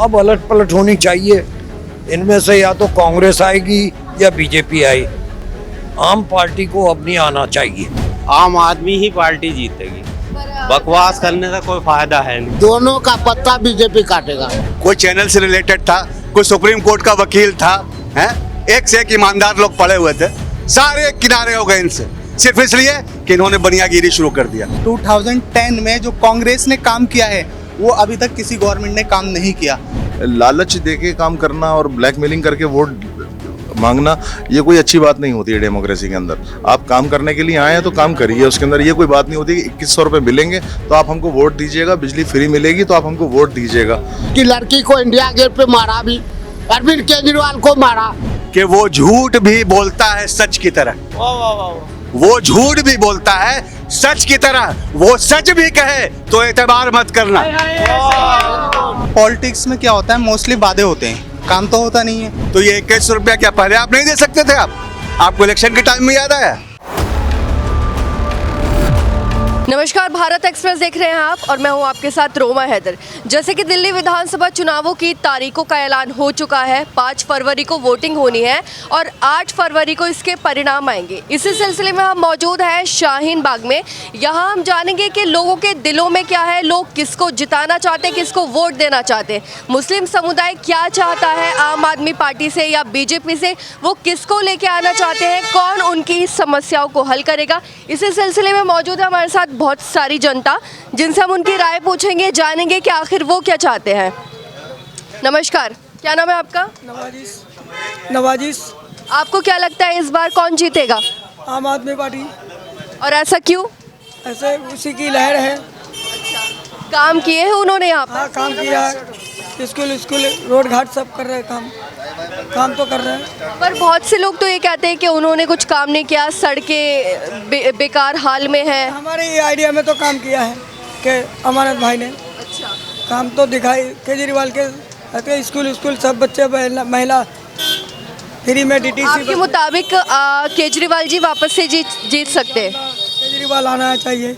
अब अलट पलट होनी चाहिए। इनमें से या तो कांग्रेस आएगी या बीजेपी आए। आम पार्टी को अब नहीं आना चाहिए। आम आदमी ही पार्टी जीतेगी, बकवास करने का कोई फायदा है नहीं। दोनों का पत्ता बीजेपी काटेगा। कोई चैनल से रिलेटेड था, कोई सुप्रीम कोर्ट का वकील था, हैं? एक से एक ईमानदार लोग पड़े हुए थे, सारे किनारे हो गए इनसे, सिर्फ इसलिए कि इन्होंने बनियागिरी शुरू कर दिया। 2010 में जो कांग्रेस ने काम किया है वो अभी तक किसी गवर्नमेंट ने काम नहीं किया। लालच देके काम करना और ब्लैकमेलिंग करके वोट मांगना, ये कोई अच्छी बात नहीं होती है डेमोक्रेसी के अंदर। आप काम करने के लिए आए हैं तो काम करिए, उसके अंदर ये कोई बात नहीं होती कि 2100 रुपये मिलेंगे तो आप हमको वोट दीजिएगा, बिजली फ्री मिलेगी तो आप हमको वोट दीजिएगा। कि लड़की को इंडिया गेट पे मारा भी, अरविंद केजरीवाल को मारा। कि वो झूठ भी बोलता है सच की तरह, वो झूठ भी बोलता है सच की तरह, वो सच भी कहे तो एतबार मत करना। पॉलिटिक्स में क्या होता है, मोस्टली वादे होते हैं, काम तो होता नहीं है। तो ये 2100 रुपया क्या पहले आप नहीं दे सकते थे? आपको इलेक्शन के टाइम में याद आया? नमस्कार, भारत एक्सप्रेस देख रहे हैं आप और मैं हूं आपके साथ रोमा हैदर। जैसे कि दिल्ली विधानसभा चुनावों की तारीखों का ऐलान हो चुका है। 5 फरवरी को वोटिंग होनी है और 8 फरवरी को इसके परिणाम आएंगे। इसी सिलसिले में हम मौजूद हैं शाहीन बाग में। यहां हम जानेंगे कि लोगों के दिलों में क्या है, लोग किसको जिताना चाहते हैं, किसको वोट देना चाहते हैं। मुस्लिम समुदाय क्या चाहता है आम आदमी पार्टी से या बीजेपी से, वो किसको लेके आना चाहते हैं, कौन उनकी समस्याओं को हल करेगा। इसी सिलसिले में मौजूद है हमारे साथ बहुत सारी जनता, जिनसे हम उनकी राय पूछेंगे, जानेंगे कि आखिर वो क्या चाहते हैं। नमस्कार, क्या नाम है आपका? नवाजिश। आपको क्या लगता है इस बार कौन जीतेगा? आम आदमी पार्टी। और ऐसा क्यों? ऐसे उसी की लहर है। काम किए हैं उन्होंने यहाँ पर? हाँ, काम किया है। स्कूल रोड घाट सब कर रहे हैं, काम तो कर रहे हैं। पर बहुत से लोग तो ये कहते हैं कि उन्होंने कुछ काम नहीं किया, सड़कें बेकार हाल में है। हमारे ये आइडिया में तो काम किया है कि अमानत भाई ने। अच्छा, काम तो दिखाई केजरीवाल के स्कूल सब बच्चे महिला फ्री में DTC। आपके मुताबिक केजरीवाल जी वापस से जीत सकते हैं? केजरीवाल आना चाहिए।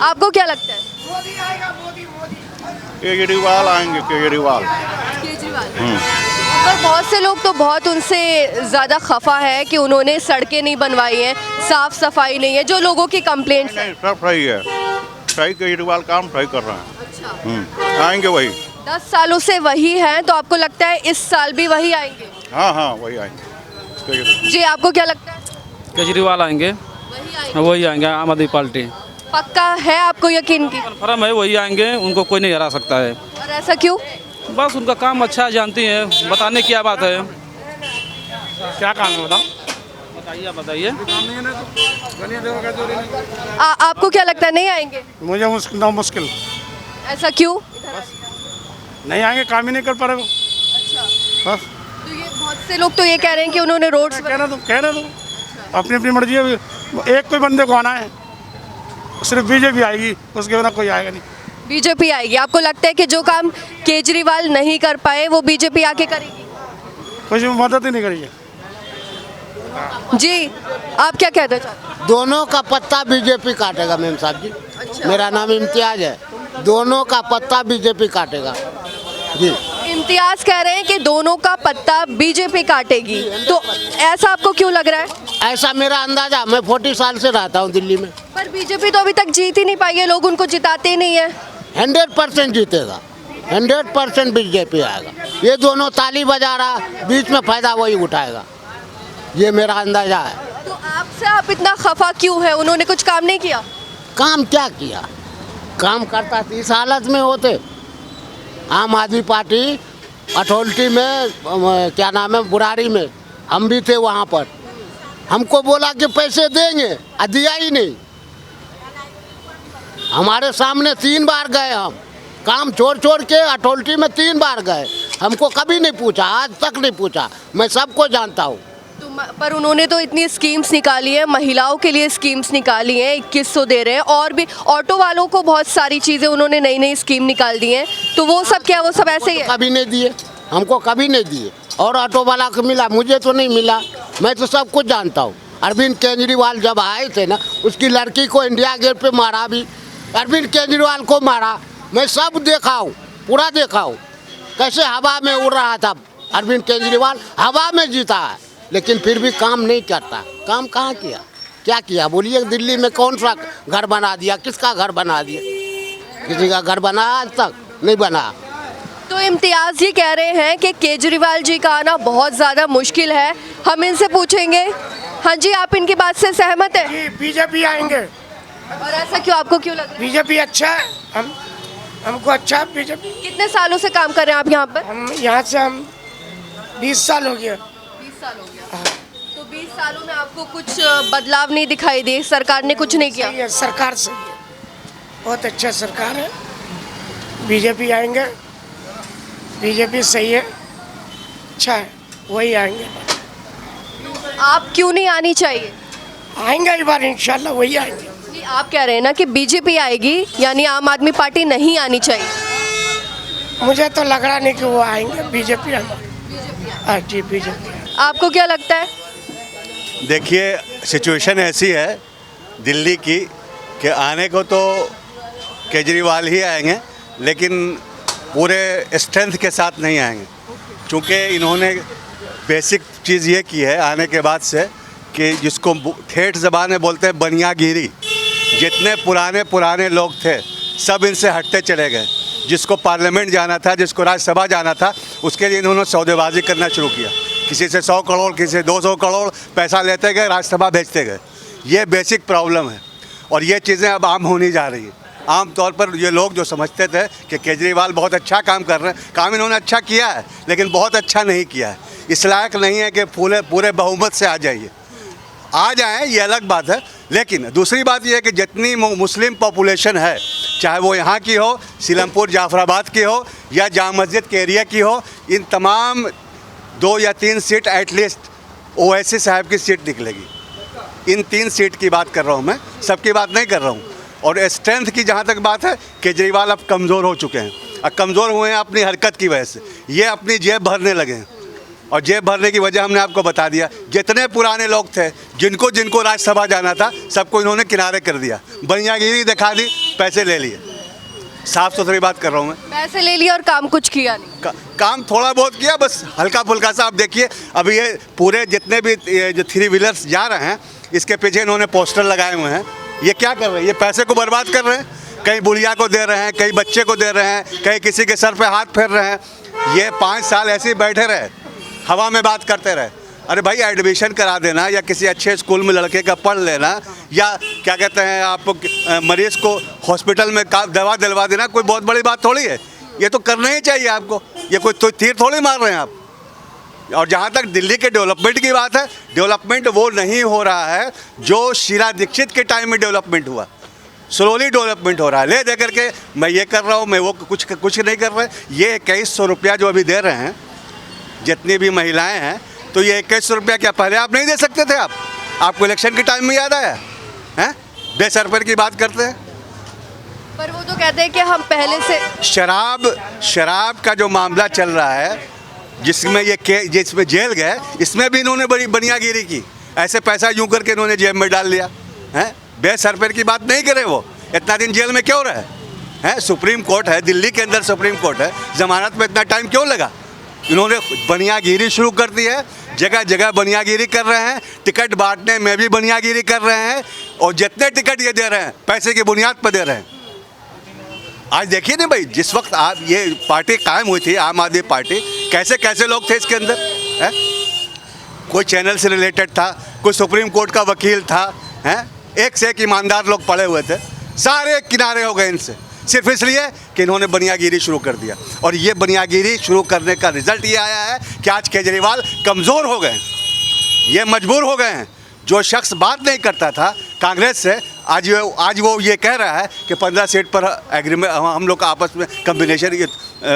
आपको क्या लगता है? केजरीवाल आएंगे, केजरीवाल। पर बहुत से लोग तो बहुत उनसे ज़्यादा खफा है कि उन्होंने सड़कें नहीं बनवाई हैं, साफ सफाई नहीं है, जो लोगों की कंप्लेंट्स हैं। सब सही है, सही केजरीवाल काम सही कर रहे हैं। अच्छा, आएंगे वही। 10 सालों से वही हैं, तो आपको लगता है इस साल भी वही आएंगे? हाँ वही आएंगे। जी, आपको क्या लगता है? केजरीवाल आएंगे, वही आएंगे, आम आदमी पार्टी। पक्का है आपको यकीन की? फर्म है, वही आएंगे, उनको कोई नहीं हरा सकता है। और ऐसा क्यों? बस उनका काम अच्छा है, जानती हैं, बताने की क्या बात है। क्या काम है बताओ, बताइए। आपको क्या लगता है नहीं आएंगे? मुझे मुश्किल। ऐसा क्यों? नहीं आएंगे, काम ही नहीं कर पा रहे। अच्छा, बस तो ये बहुत से लोग तो ये कह रहे हैं कि उन्होंने रोड्स कहने दो अपनी अपनी मर्जी है। एक कोई बंदे को आना है, सिर्फ बीजेपी आएगी, उसके बिना कोई आएगा नहीं। बीजेपी आएगी। आपको लगता है कि जो काम केजरीवाल नहीं कर पाए वो बीजेपी आके करेगी? कुछ मदद ही नहीं करेगी। जी, आप क्या कहते चाहते? दोनों का पत्ता बीजेपी काटेगा मेम साहब जी। अच्छा। मेरा नाम इम्तियाज है। दोनों का पत्ता बीजेपी काटेगा जी। इम्तियाज कह रहे हैं कि दोनों का पत्ता बीजेपी काटेगी, तो ऐसा आपको क्यों लग रहा है? ऐसा मेरा अंदाजा, मैं 40 साल से रहता हूँ दिल्ली में। पर बीजेपी तो अभी तक जीत ही नहीं पाई है, लोग उनको जिताते ही नहीं है। 100% जीतेगा, 100% बीजेपी आएगा। ये दोनों ताली बजा रहा, बीच में फायदा वही उठाएगा, ये मेरा अंदाजा है। तो आपसे आप इतना खफा क्यों है? उन्होंने कुछ काम नहीं किया? काम क्या किया? काम करता तो इस हालत में होते। आम आदमी पार्टी अथॉरिटी में, क्या नाम है, बुराड़ी में हम भी थे वहाँ पर। हमको बोला कि पैसे देंगे, दिया ही नहीं। हमारे सामने 3 बार गए हम, काम छोड़ के अथॉरिटी में 3 बार गए। हमको कभी नहीं पूछा, आज तक नहीं पूछा। मैं सबको जानता हूँ। तो पर उन्होंने तो इतनी स्कीम्स निकाली है, महिलाओं के लिए स्कीम्स निकाली हैं, 2100 दे रहे हैं, और भी ऑटो वालों को बहुत सारी चीज़ें उन्होंने नई स्कीम निकाल दी हैं। तो वो सब क्या, वो सब ऐसे ही है? कभी नहीं दिए, हमको कभी नहीं दिए। और ऑटो वाला को मिला, मुझे तो नहीं मिला। मैं तो सब कुछ जानता हूँ। अरविंद केजरीवाल जब आए थे ना, उसकी लड़की को इंडिया गेट पे मारा भी, अरविंद केजरीवाल को मारा, मैं सब देखा हूँ। पूरा देखा हो कैसे हवा में उड़ रहा था। अरविंद केजरीवाल हवा में जीता है, लेकिन फिर भी काम नहीं करता। काम कहाँ किया, क्या किया बोलिए? दिल्ली में कौन सा घर बना दिया, किसका घर बना दिया? किसी का घर बना आज तक नहीं बना। तो इम्तियाज जी कह रहे हैं कि केजरीवाल जी का आना बहुत ज़्यादा मुश्किल है। हम इनसे पूछेंगे। हाँ जी, आप इनकी बात से सहमत है? जी बीजेपी आएंगे। और ऐसा क्यों, आपको क्यों लग रहा है? बीजेपी अच्छा है, हमको अच्छा बीजेपी। कितने सालों से काम कर रहे हैं आप यहाँ पर? हम यहाँ से 20 साल हो गया। 20 साल हो गया। तो 20 सालों में आपको कुछ बदलाव नहीं दिखाई दिए? सरकार ने कुछ नहीं किया? सही है, सरकार सही है, बहुत अच्छा सरकार है। बीजेपी आएंगे, बीजेपी सही है, अच्छा है, वही आएंगे। आप क्यों नहीं आनी चाहिए? आएंगे इस बार इंशाल्लाह, वही आएंगे। नहीं, आप कह रहे हैं ना कि बीजेपी आएगी, यानी आम आदमी पार्टी नहीं आनी चाहिए। मुझे तो लग रहा नहीं कि वो आएंगे। बीजेपी जी बीजेपी। आपको क्या लगता है? देखिए सिचुएशन ऐसी है दिल्ली की कि आने को तो केजरीवाल ही आएंगे, लेकिन पूरे स्ट्रेंथ के साथ नहीं आएंगे, क्योंकि इन्होंने बेसिक चीज़ ये की है आने के बाद से कि जिसको ठेठ ज़बान में बोलते हैं बनियागिरी। जितने पुराने लोग थे सब इनसे हटते चले गए। जिसको पार्लियामेंट जाना था, जिसको राज्यसभा जाना था, उसके लिए इन्होंने सौदेबाजी करना शुरू किया। किसी से 100 करोड़, किसी से 200 करोड़ पैसा लेते गए, राज्यसभा भेजते गए। ये बेसिक प्रॉब्लम है और ये चीज़ें अब आम होनी जा रही हैं। आम तौर पर ये लोग जो समझते थे कि केजरीवाल बहुत अच्छा काम कर रहे हैं, काम इन्होंने अच्छा किया है लेकिन बहुत अच्छा नहीं किया है। इस लायक नहीं है कि पूरे बहुमत से आ जाइए। आ जाएं ये अलग बात है, लेकिन दूसरी बात ये है कि जितनी मुस्लिम पॉपुलेशन है, चाहे वो यहाँ की हो, सीलमपुर जाफराबाद की हो या जामा मस्जिद के एरिया की हो, इन तमाम 2 या 3 सीट एटलीस्ट ओवैसी साहब की सीट निकलेगी। इन 3 सीट की बात कर रहा हूँ मैं, सबकी बात नहीं कर रहा हूँ। और स्ट्रेंथ की जहाँ तक बात है, केजरीवाल अब कमज़ोर हो चुके हैं। अब कमज़ोर हुए हैं अपनी हरकत की वजह से। ये अपनी जेब भरने लगे हैं और जेब भरने की वजह हमने आपको बता दिया। जितने पुराने लोग थे, जिनको राज्यसभा जाना था, सबको इन्होंने किनारे कर दिया। बनियागिरी दिखा दी, पैसे ले लिए। साफ सुथरी बात कर रहा हूँ मैं। पैसे ले लिए और काम कुछ किया नहीं। काम थोड़ा बहुत किया, बस हल्का फुल्का सा। आप देखिए अभी ये पूरे जितने भी जो 3 व्हीलर्स जा रहे हैं, इसके पीछे इन्होंने पोस्टर लगाए हुए हैं। ये क्या कर रहे हैं? ये पैसे को बर्बाद कर रहे हैं। कहीं बुढ़िया को दे रहे हैं, कहीं बच्चे को दे रहे हैं, कहीं किसी के सर पे हाथ फेर रहे हैं। ये 5 साल ऐसे ही बैठे रहे, हवा में बात करते रहे। अरे भाई एडमिशन करा देना या किसी अच्छे स्कूल में लड़के का पढ़ लेना, या क्या कहते हैं आप मरीज़ को हॉस्पिटल में दवा दिलवा देना, कोई बहुत बड़ी बात थोड़ी है। ये तो करना ही चाहिए आपको। ये कोई तो तीर थोड़ी मार रहे हैं आप। और जहाँ तक दिल्ली के डेवलपमेंट की बात है, डेवलपमेंट वो नहीं हो रहा है जो शीला दीक्षित के टाइम में डेवलपमेंट हुआ। स्लोली डेवलपमेंट हो रहा है। ले दे करके मैं ये कर रहा हूँ, मैं वो कुछ नहीं कर रहे। ये 2100 रुपया जो अभी दे रहे हैं जितनी भी महिलाएं हैं, तो ये 2100 रुपया क्या पहले आप नहीं दे सकते थे? आपको इलेक्शन के टाइम में याद आया है? बेसरपर की बात करते हैं। पर वो तो कहते हैं कि हम पहले से शराब का जो मामला चल रहा है, जिसमें जिसमें जेल गए, इसमें भी इन्होंने बड़ी बनियागिरी की। ऐसे पैसा यूं करके इन्होंने जेब में डाल लिया है। बेसरपर की बात नहीं करे। वो इतना दिन जेल में क्यों रहे हैं? सुप्रीम कोर्ट है, दिल्ली के अंदर सुप्रीम कोर्ट है, जमानत में इतना टाइम क्यों लगा? इन्होंने बनियागिरी शुरू कर दी है। जगह जगह बनियागिरी कर रहे हैं। टिकट बांटने में भी बनियागिरी कर रहे हैं। और जितने टिकट ये दे रहे हैं, पैसे की बुनियाद पर दे रहे हैं। आज देखिए ना भाई, जिस वक्त आप ये पार्टी कायम हुई थी, आम आदमी पार्टी, कैसे कैसे लोग थे इसके अंदर है? कोई चैनल से रिलेटेड था, कोई सुप्रीम कोर्ट का वकील था, हैं? एक से एक ईमानदार लोग पड़े हुए थे। सारे किनारे हो गए इनसे, सिर्फ इसलिए कि इन्होंने बनियागिरी शुरू कर दिया। और ये बनियागिरी शुरू करने का रिजल्ट ये आया है कि आज केजरीवाल कमज़ोर हो गए, ये मजबूर हो गए हैं। जो शख्स बात नहीं करता था कांग्रेस से, आज वो ये कह रहा है कि 15 सीट पर एग्रीमेंट, हम लोग आपस में कम्बिनेशन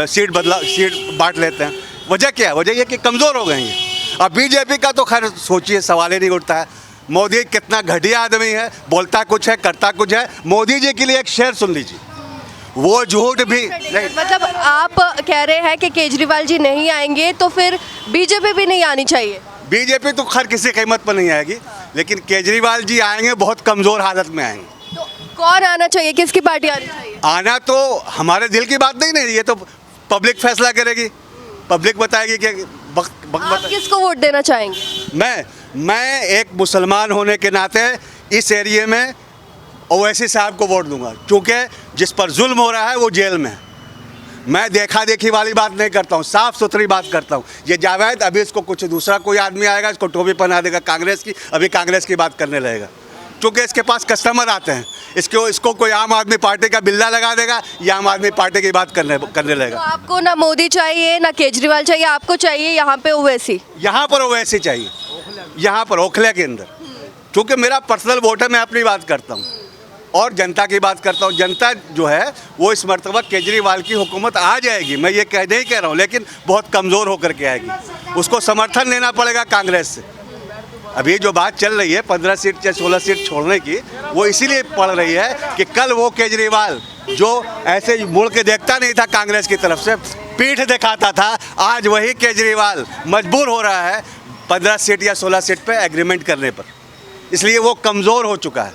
सीट बांट लेते हैं। वजह क्या है? वजह ये कि कमज़ोर हो गए हैं। अब बीजेपी का तो खैर सोचिए, सवाल ही नहीं उठता है। मोदी कितना घटिया आदमी है, बोलता कुछ है, करता कुछ है। मोदी जी के लिए एक शेर सुन लीजिए, वो झूठ भी नहीं। मतलब आप कह रहे हैं कि केजरीवाल जी नहीं आएंगे तो फिर बीजेपी भी नहीं आनी चाहिए? बीजेपी तो खैर किसी कीमत पर नहीं आएगी, लेकिन केजरीवाल जी आएंगे, बहुत कमज़ोर हालत में आएंगे। तो कौन आना चाहिए, किसकी पार्टी आनी चाहिए? आना तो हमारे दिल की बात नहीं, ये तो पब्लिक फैसला करेगी, पब्लिक बताएगी कि आप किसको वोट देना चाहेंगे? मैं एक मुसलमान होने के नाते इस एरिया में ओवैसी साहब को वोट दूंगा, क्योंकि जिस पर जुल्म हो रहा है वो जेल में है। मैं देखा देखी वाली बात नहीं करता हूँ, साफ सुथरी बात करता हूँ। ये जावेद, अभी इसको कुछ दूसरा कोई आदमी आएगा, इसको टोपी पहना देगा कांग्रेस की, अभी कांग्रेस की बात करने लगेगा, क्योंकि इसके पास कस्टमर आते हैं। इसको कोई आम आदमी पार्टी का बिल्ला लगा देगा, या आम आदमी पार्टी की बात करने लगेगा। तो आपको ना मोदी चाहिए ना केजरीवाल चाहिए, आपको चाहिए यहाँ पे ओवैसी? यहाँ पर ओवैसी चाहिए, यहाँ पर ओखले के अंदर, क्योंकि मेरा पर्सनल वोट है। मैं अपनी बात करता हूँ और जनता की बात करता हूँ। जनता जो है वो इस मरतबा केजरीवाल की हुकूमत आ जाएगी, मैं ये नहीं कह रहा हूँ, लेकिन बहुत कमज़ोर होकर के आएगी। उसको समर्थन लेना पड़ेगा कांग्रेस से। अभी जो बात चल रही है 15 सीट या 16 सीट छोड़ने की, वो इसीलिए पड़ रही है कि कल वो केजरीवाल जो ऐसे मुड़ के देखता नहीं था कांग्रेस की तरफ से, पीठ दिखाता था, आज वही केजरीवाल मजबूर हो रहा है 15 सीट या 16 सीट पे एग्रीमेंट करने पर। इसलिए वो कमज़ोर हो चुका है,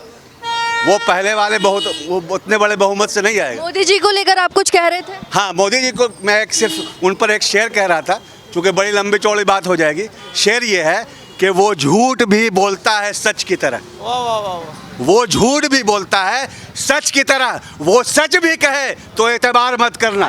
वो पहले वाले वो उतने बड़े बहुमत से नहीं आएगा। मोदी जी को लेकर आप कुछ कह रहे थे? हाँ, मोदी जी को मैं सिर्फ उन पर एक शेर कह रहा था, क्योंकि बड़ी लंबी चौड़ी बात हो जाएगी। शेर ये है कि वो झूठ भी बोलता है सच की तरह। वो झूठ भी बोलता है सच की तरह, वो सच भी कहे तो एतबार मत करना।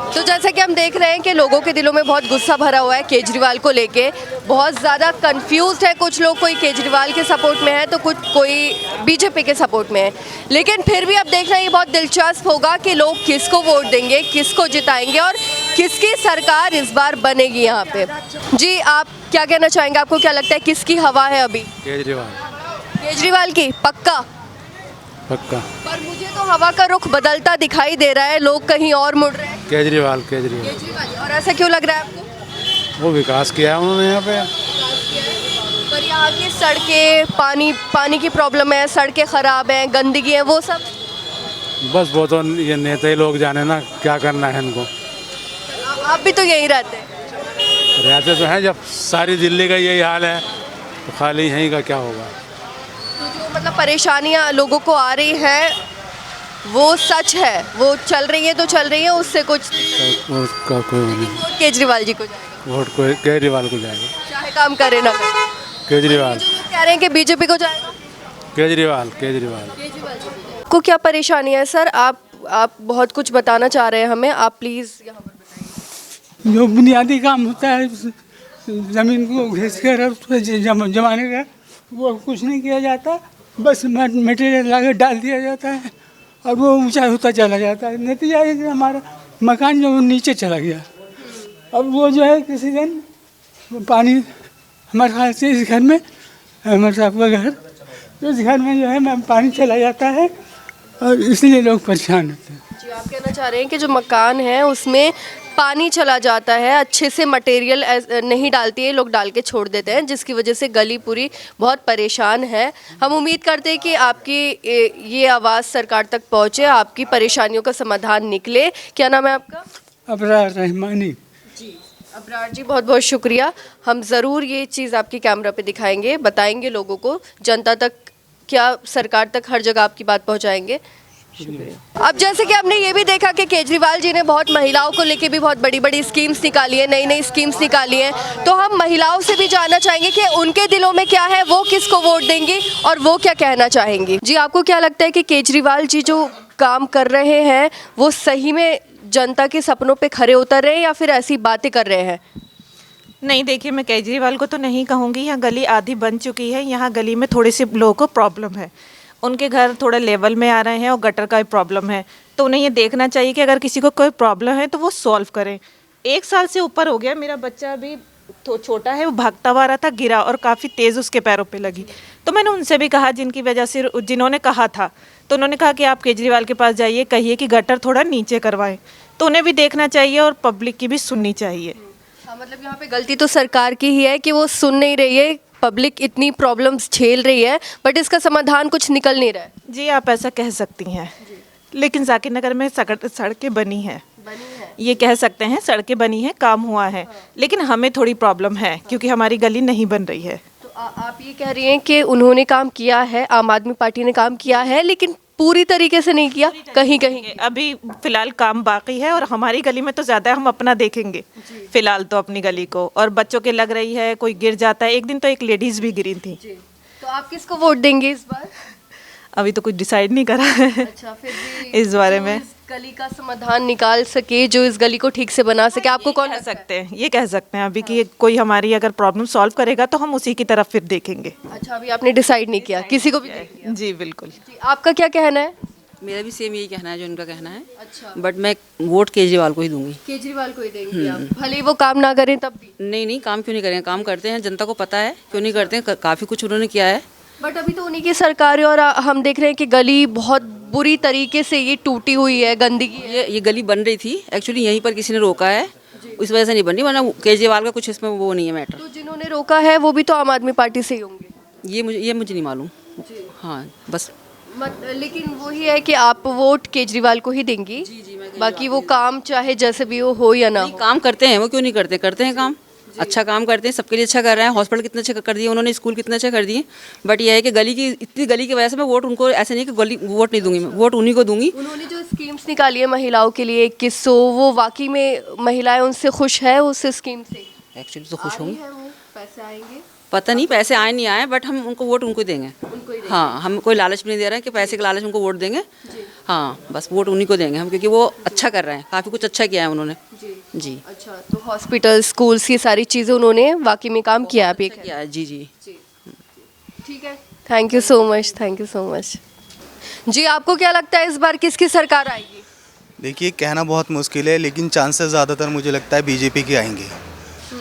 तो जैसे कि हम देख रहे हैं कि लोगों के दिलों में बहुत गुस्सा भरा हुआ है केजरीवाल को लेके, बहुत ज़्यादा कंफ्यूज्ड है कुछ लोग, कोई केजरीवाल के सपोर्ट में है तो कोई बीजेपी के सपोर्ट में है। लेकिन फिर भी अब देखना ये बहुत दिलचस्प होगा कि लोग किसको वोट देंगे, किसको जिताएंगे और किसकी सरकार इस बार बनेगी यहाँ पे। जी, आप क्या कहना चाहेंगे? आपको क्या लगता है किसकी हवा है अभी? केजरीवाल की? पक्का? पर मुझे तो हवा का रुख बदलता दिखाई दे रहा है, लोग कहीं और मुड़ रहे हैं। केजरीवाल। और ऐसा क्यों लग रहा है आपको? वो विकास किया है उन्होंने यहाँ पे। पर यहाँ की सड़कें, पानी की प्रॉब्लम है, सड़कें खराब हैं, गंदगी है, वो सब। बस वो तो ये नेता ही लोग जाने ना क्या करना है इनको। आप भी तो यहीं रहते तो हैं, जब सारी दिल्ली का यही हाल है तो खाली यहीं का क्या होगा। तो जो मतलब परेशानियाँ लोगों को आ रही हैं वो सच है, वो चल रही है तो चल रही है, उससे कुछ वोट केजरीवाल जी को जाएगा। वोट को केजरीवाल को जाएगा, चाहे काम करे ना करे। केजरीवाल। कह रहे हैं कि बीजेपी को जाएगा। केजरीवाल। को क्या परेशानी है सर? आप बहुत कुछ बताना चाह रहे हैं हमें, आप प्लीज़ यहाँ पर बताइए। जो बुनियादी काम होता है ज़मीन को घिस कर जमाने का, वो कुछ नहीं किया जाता, बस मटेरियल ला डाल दिया जाता है और वो ऊंचा होता चला जाता है। नतीजा है कि हमारा मकान जो नीचे चला गया। अब वो जो है किसी दिन पानी हमारे ख्याल से इस घर में, हमारे साहब का घर, तो इस घर में जो है पानी चला जाता है और इसलिए लोग परेशान होते हैं। जी, आप कहना चाह रहे हैं कि जो मकान है उसमें पानी चला जाता है, अच्छे से मटेरियल नहीं डालती है, लोग डाल के छोड़ देते हैं, जिसकी वजह से गली पूरी बहुत परेशान है। हम उम्मीद करते हैं कि आपकी ये आवाज़ सरकार तक पहुंचे, आपकी परेशानियों का समाधान निकले। क्या नाम है आपका? अबरार रहमानी। जी, अबरार जी, बहुत बहुत शुक्रिया। हम ज़रूर ये चीज़ आपकी कैमरा पे दिखाएंगे, बताएंगे लोगों को, जनता तक, क्या सरकार तक, हर जगह आपकी बात पहुँचाएँगे। अब जैसे कि हमने ये भी देखा कि केजरीवाल जी ने बहुत महिलाओं को लेके भी बहुत बड़ी बड़ी स्कीम्स निकाली है, नई नई स्कीम्स निकाली हैं, तो हम महिलाओं से भी जानना चाहेंगे कि उनके दिलों में क्या है, वो किसको वोट देंगी और वो क्या कहना चाहेंगी। जी, आपको क्या लगता है कि केजरीवाल जी जो काम कर रहे हैं वो सही में जनता के सपनों पे खरे उतर रहे हैं या फिर ऐसी बातें कर रहे हैं? नहीं, देखिए, मैं केजरीवाल को तो नहीं कहूँगी। यहाँ गली आधी बन चुकी है, यहाँ गली में थोड़े से लोगों को प्रॉब्लम है, उनके घर थोड़ा लेवल में आ रहे हैं और गटर का भी प्रॉब्लम है, तो उन्हें ये देखना चाहिए कि अगर किसी को कोई प्रॉब्लम है तो वो सॉल्व करें। 1 साल से ऊपर हो गया, मेरा बच्चा अभी तो छोटा है, वो भागता हुआ रहा था, गिरा और काफ़ी तेज़ उसके पैरों पे लगी। तो मैंने उनसे भी कहा, जिनकी वजह से, जिन्होंने कहा था, तो उन्होंने कहा कि आप केजरीवाल के पास जाइए, कहिए कि गटर थोड़ा नीचे करवाएं। तो उन्हें भी देखना चाहिए और पब्लिक की भी सुननी चाहिए। हाँ, मतलब यहाँ पे गलती तो सरकार की ही है कि वो सुन नहीं रही है, पब्लिक इतनी प्रॉब्लम्स झेल रही है बट इसका समाधान कुछ निकल नहीं रहा है। जी, आप ऐसा कह सकती हैं, लेकिन जाकिर नगर में सड़कें बनी हैं, ये कह सकते हैं, सड़कें बनी हैं, काम हुआ है, लेकिन हमें थोड़ी प्रॉब्लम है क्योंकि हमारी गली नहीं बन रही है। तो आप ये कह रही हैं कि उन्होंने काम किया है, आम आदमी पार्टी ने काम किया है, लेकिन पूरी तरीके से नहीं किया, कहीं कहीं अभी फिलहाल काम बाकी है और हमारी गली में तो ज़्यादा हम अपना देखेंगे फिलहाल तो अपनी गली को, और बच्चों के लग रही है, कोई गिर जाता है। एक दिन तो एक लेडीज़ भी गिरी थी। तो आप किसको वोट देंगे इस बार? अभी तो कुछ डिसाइड नहीं करा है अच्छा, फिर भी इस बारे जो में। इस गली का समाधान निकाल सके, जो इस गली को ठीक से बना सके, आपको कौन कह सकते हैं, ये कह सकते हैं अभी कि कोई हमारी अगर प्रॉब्लम सॉल्व करेगा तो हम उसी की तरफ फिर देखेंगे। अच्छा, अभी आपने डिसाइड नहीं किया, किसी को भी नहीं किया? जी बिल्कुल। जी, आपका क्या कहना है? मेरा भी सेम यही कहना है जो उनका कहना है। अच्छा, बट मैं वोट केजरीवाल को ही दूंगी। केजरीवाल को ही देंगे आप, भले ही वो काम ना करें तब भी? नहीं नहीं, काम क्यों नहीं करेंगे, काम करते हैं, जनता को पता है क्यों नहीं करते हैं, काफ़ी कुछ उन्होंने किया है। बट अभी तो उन्हीं की सरकार है और हम देख रहे हैं कि गली बहुत बुरी तरीके से ये टूटी हुई है, गंदगी है। ये गली बन रही थी एक्चुअली, यहीं पर किसी ने रोका है, इस वजह से नहीं बन रही, वरना केजरीवाल का कुछ इसमें वो नहीं है मैटर। तो जिन्होंने रोका है वो भी तो आम आदमी पार्टी से ही होंगे? ये मुझे नहीं मालूम। हाँ बस। लेकिन वही है कि आप वोट केजरीवाल को ही देंगी? बाकी वो काम चाहे जैसे भी हो या ना हो। काम करते हैं वो, क्यों नहीं करते, करते हैं काम, अच्छा काम करते हैं, सबके लिए अच्छा कर रहे हैं। हॉस्पिटल कितने अच्छे कर दिए उन्होंने, स्कूल कितने अच्छे कर दिए। बट ये है कि इतनी गली की वजह से मैं वोट उनको, ऐसे नहीं कि वोट नहीं दूंगी, मैं वोट उन्हीं को दूंगी। उन्होंने जो स्कीम्स निकाली है महिलाओं के लिए 2100, वो वाकई में महिलाएं उनसे खुश है उस स्कीम से? एक्चुअली तो खुश होंगी। पैसे आएंगे? पता नहीं पैसे आए नहीं आए, बट हम उनको वोट उनको देंगे। हाँ, हम कोई लालच भी नहीं दे रहे हैं कि पैसे के लालच उनको वोट देंगे। हाँ बस वोट उन्हीं को देंगे हम, क्योंकि वो अच्छा कर रहे हैं, काफ़ी कुछ अच्छा किया है उन्होंने। जी। अच्छा, तो हॉस्पिटल, स्कूल्स, ये सारी चीज़ें उन्होंने वाकई में काम किया है। किया है। जी जी ठीक है, thank you so much, thank you so much. जी, आपको क्या लगता है इस बार किसकी सरकार आएगी? देखिए, कहना बहुत मुश्किल है, लेकिन चांसेस ज़्यादातर मुझे लगता है बीजेपी के आएंगे।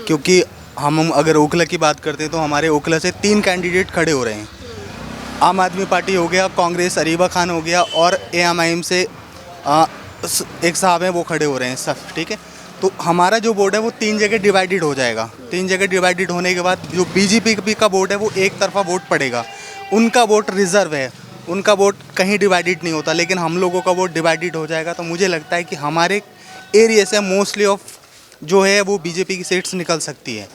क्योंकि हम अगर ओखला की बात करते हैं तो हमारे ओखला से 3 कैंडिडेट खड़े हो रहे हैं। आम आदमी पार्टी हो गया, कांग्रेस अरीबा खान हो गया, और AMIM से एक साहब हैं वो खड़े हो रहे हैं सब। ठीक है, तो हमारा जो बोर्ड है वो 3 जगह डिवाइडेड हो जाएगा। 3 जगह डिवाइडेड होने के बाद जो बीजेपी का बोर्ड है वो एक तरफा वोट पड़ेगा, उनका वोट रिजर्व है, उनका वोट कहीं डिवाइडेड नहीं होता, लेकिन हम लोगों का वोट डिवाइडेड हो जाएगा। तो मुझे लगता है कि हमारे एरिया से मोस्टली ऑफ जो है वो बीजेपी की सीट्स निकल सकती है।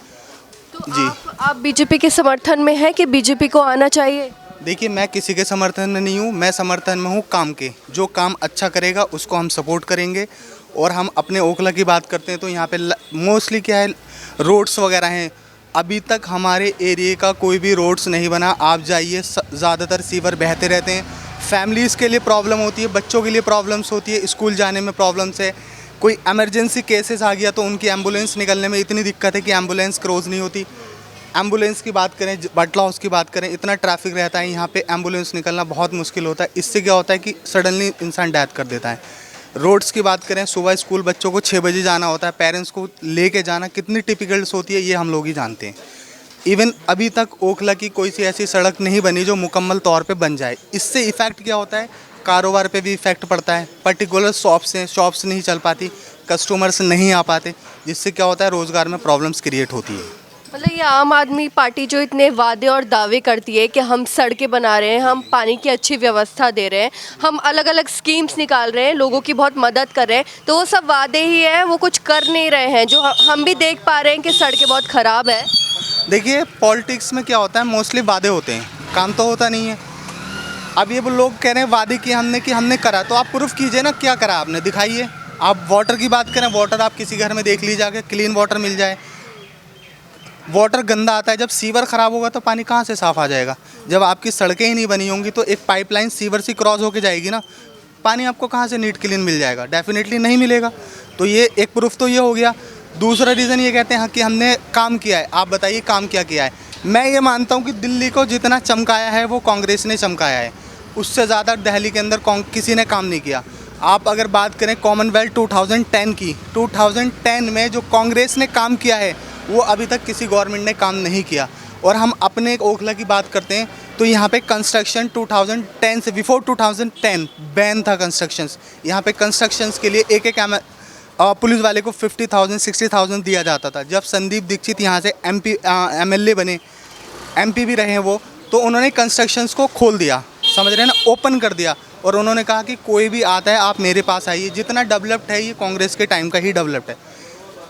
तो जी, आप बीजेपी के समर्थन में है कि बीजेपी को आना चाहिए? देखिए, मैं किसी के समर्थन में नहीं हूँ, मैं समर्थन में हूँ काम के। जो काम अच्छा करेगा उसको हम सपोर्ट करेंगे। और हम अपने ओखला की बात करते हैं तो यहाँ पे मोस्टली क्या है, रोड्स वगैरह हैं। अभी तक हमारे एरिया का कोई भी रोड्स नहीं बना। आप जाइए, ज़्यादातर सीवर बहते रहते हैं। फैमिलीज़ के लिए प्रॉब्लम होती है, बच्चों के लिए प्रॉब्लम्स होती है, स्कूल जाने में प्रॉब्लम्स है। कोई एमरजेंसी केसेस आ गया तो उनकी एम्बुलेंस निकलने में इतनी दिक्कत है कि एम्बुलेंस क्रॉस नहीं होती। एम्बुलेंस की बात करें, बटला हाउस की बात करें, इतना ट्रैफिक रहता है यहाँ पे, एम्बुलेंस निकलना बहुत मुश्किल होता है। इससे क्या होता है कि सडनली इंसान डेथ कर देता है। रोड्स की बात करें, सुबह स्कूल बच्चों को 6 बजे जाना होता है, पेरेंट्स को लेके जाना कितनी टिपिकल्स होती है ये हम लोग ही जानते हैं। इवन अभी तक ओखला की कोई सी ऐसी सड़क नहीं बनी जो मुकम्मल तौर पे बन जाए। इससे इफ़ेक्ट क्या होता है, कारोबार पे भी इफ़ेक्ट पड़ता है। पर्टिकुलर शॉप्स नहीं चल पाती, कस्टमर्स नहीं आ पाते, जिससे क्या होता है रोज़गार में प्रॉब्लम्स क्रिएट होती है। मतलब ये आम आदमी पार्टी जो इतने वादे और दावे करती है कि हम सड़कें बना रहे हैं, हम पानी की अच्छी व्यवस्था दे रहे हैं, हम अलग अलग स्कीम्स निकाल रहे हैं, लोगों की बहुत मदद कर रहे हैं, तो वो सब वादे ही हैं, वो कुछ कर नहीं रहे हैं। जो हम भी देख पा रहे हैं कि सड़कें बहुत ख़राब है। देखिए, पॉलिटिक्स में क्या होता है, मोस्टली वादे होते हैं, काम तो होता नहीं है। अब ये लोग कह रहे हैं वादे किए हमने कि हमने करा, तो आप प्रूफ कीजिए ना, क्या करा आपने, दिखाइए। आप वाटर की बात करें, वाटर आप किसी घर में देख लीजिए आके, क्लीन वाटर मिल जाए। वाटर गंदा आता है, जब सीवर ख़राब होगा तो पानी कहाँ से साफ़ आ जाएगा। जब आपकी सड़कें ही नहीं बनी होंगी तो एक पाइपलाइन सीवर से क्रॉस होके जाएगी ना, पानी आपको कहाँ से नीट क्लीन मिल जाएगा, डेफिनेटली नहीं मिलेगा। तो ये एक प्रूफ तो ये हो गया। दूसरा रीज़न ये कहते हैं कि हमने काम किया है। आप बताइए काम क्या किया है। मैं ये मानता हूँ कि दिल्ली को जितना चमकाया है वो कांग्रेस ने चमकाया है, उससे ज़्यादा दिल्ली के अंदर किसी ने काम नहीं किया। आप अगर बात करें कॉमनवेल्थ 2010 की, 2010 में जो कांग्रेस ने काम किया है वो अभी तक किसी गवर्नमेंट ने काम नहीं किया। और हम अपने ओखला की बात करते हैं तो यहाँ पे कंस्ट्रक्शन 2010 से बिफोर 2010 बैन था कंस्ट्रक्शंस। यहाँ पे कंस्ट्रक्शंस के लिए एक पुलिस वाले को 50,000 60,000 दिया जाता था। जब संदीप दीक्षित यहाँ से MLA बने, MP भी रहे वो, तो उन्होंने कंस्ट्रक्शंस को खोल दिया, समझ रहे हैं ना, ओपन कर दिया। और उन्होंने कहा कि कोई भी आता है आप मेरे पास आइए। जितना डेवलप्ड है ये कांग्रेस के टाइम का ही डेवलप्ड है।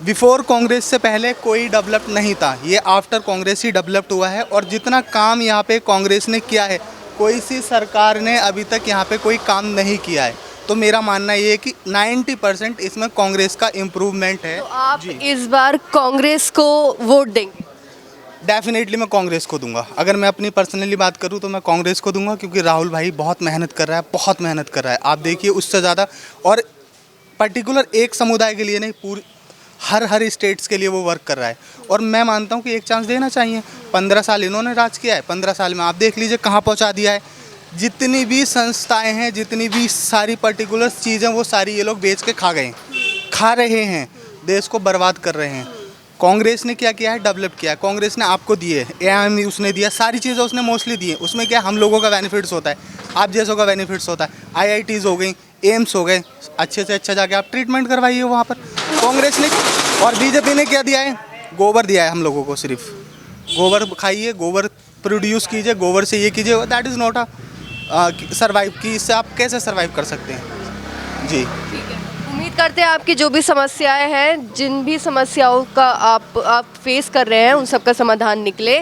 बिफोर कांग्रेस से पहले कोई डेवलप नहीं था, ये आफ्टर कांग्रेस ही डेवलप्ड हुआ है। और जितना काम यहाँ पे कांग्रेस ने किया है कोई सी सरकार ने अभी तक यहाँ पे कोई काम नहीं किया है। तो मेरा मानना ये है कि 90% इसमें कांग्रेस का इम्प्रूवमेंट है। तो आप इस बार कांग्रेस को वोट देंगे? डेफिनेटली मैं कांग्रेस को दूंगा। अगर मैं अपनी पर्सनली बात करूं तो मैं कांग्रेस को दूंगा, क्योंकि राहुल भाई बहुत मेहनत कर रहा है, बहुत मेहनत कर रहा है। आप देखिए उससे ज़्यादा, और पर्टिकुलर एक समुदाय के लिए नहीं, पूरी हर स्टेट्स के लिए वो वर्क कर रहा है। और मैं मानता हूं कि एक चांस देना चाहिए। 15 साल इन्होंने राज किया है, 15 साल में आप देख लीजिए कहाँ पहुँचा दिया है। जितनी भी संस्थाएँ हैं, जितनी भी सारी पर्टिकुलर चीज़ें, वो सारी ये लोग बेच के खा रहे हैं, देश को बर्बाद कर रहे हैं। कांग्रेस ने क्या किया है? डेवलप किया है। कांग्रेस ने आपको दिए, एआईएम उसने दिया, सारी चीज़ें उसने मोस्टली दी है। उसमें क्या हम लोगों का बेनिफिट्स होता है, आप जैसों का बेनिफिट्स होता है। आईआईटीज़ हो गई, एम्स हो गए, अच्छे से अच्छा जाके आप ट्रीटमेंट करवाइए वहाँ पर। कांग्रेस ने और बीजेपी ने क्या दिया है? गोबर दिया है हम लोगों को। सिर्फ गोबर खाइए, गोबर प्रोड्यूस कीजिए, गोबर से ये कीजिए। दैट इज़ नॉट सर्वाइव की, इससे आप कैसे सर्वाइव कर सकते हैं जी। उम्मीद करते हैं आपकी जो भी समस्याएं हैं, जिन भी समस्याओं का आप फेस कर रहे हैं, उन सब का समाधान निकले।